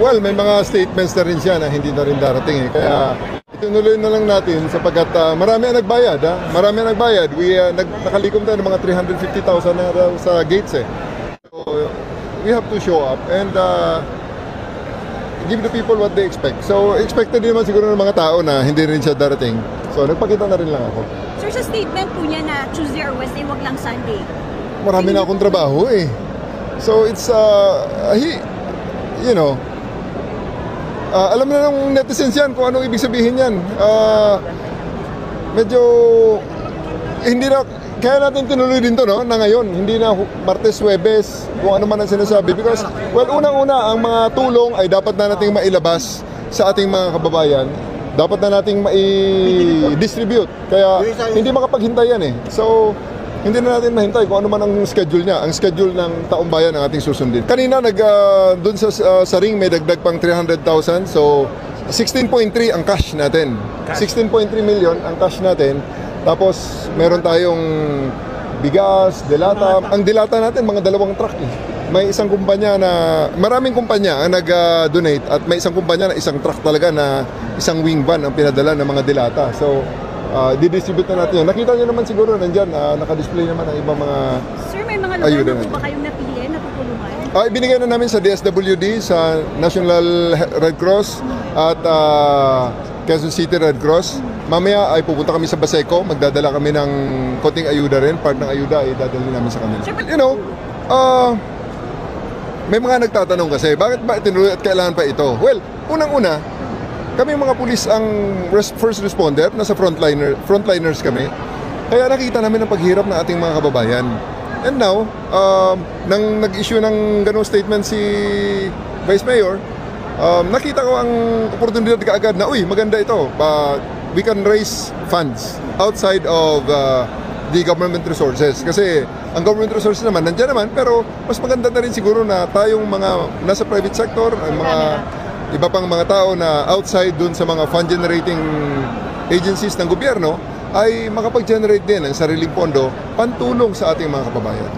Well, may mga statements na rin siya na hindi na rin darating eh. Kaya itunuloy na lang natin sapagkat marami ang nagbayad. Marami ang nagbayad. Nakalikom tayo ng mga 350,000 na raw sa gates eh. So, we have to show up and give the people what they expect. So, expected din naman siguro ng mga tao na hindi rin siya darating. So, nagpakita na rin lang ako. Sir, sa statement po niya na Tuesday or Wednesday, wag lang Sunday. Marami na akong trabaho eh. So, it's, alam na ng netizens yan kung anong ibig sabihin yan. Medyo, hindi na, kaya natin tinuloy din to, no, na ngayon. Hindi na Martes, Huwebes, kung ano man ang sinasabi. Because, well, unang-una, ang mga tulong ay dapat na nating mailabas sa ating mga kababayan. Dapat na nating mai-distribute. Kaya, hindi makapaghintay yan eh. So, hindi na natin mahintay kung ano man ang schedule niya, ang schedule ng taong bayan ng ating susundin. Kanina, doon sa ring may dagdag pang 300,000. So, 16.3 ang cash natin. 16.3 million ang cash natin. Tapos, meron tayong bigas, delata. Ang delata natin, mga 2 truck eh. May isang kumpanya na, maraming kumpanya ang nag-donate at may isang kumpanya na isang truck talaga na isang wing van ang pinadala ng mga delata. So, didistribute na natin yan. Nakita nyo naman siguro nandyan, naka-display naman ang ibang mga Sir, may mga lugar na po ba kayong napili na tutulungan? Ibinigay na namin sa DSWD, sa National Red Cross at Quezon City Red Cross. Mamaya ay pupunta kami sa Baseco, magdadala kami ng konting ayuda rin. Part ng ayuda ay dadalhin namin sa kanila. You know, may mga nagtatanong kasi, bakit ba itinuloy at kailangan pa ito? Well, unang-una, kami mga pulis ang first responder, nasa frontliners kami. Kaya nakita namin ang paghirap ng ating mga kababayan. And now, nang nag-issue ng ganung statement si Vice Mayor, nakita ko ang oportunidad kaagad na, uy, maganda ito. We can raise funds outside of the government resources. Kasi ang government resources naman, nandiyan naman, pero mas maganda na rin siguro na tayong mga nasa private sector, ang mga iba pang mga tao na outside dun sa mga fund generating agencies ng gobyerno ay makapag-generate din ng sariling pondo pantulong sa ating mga kababayan.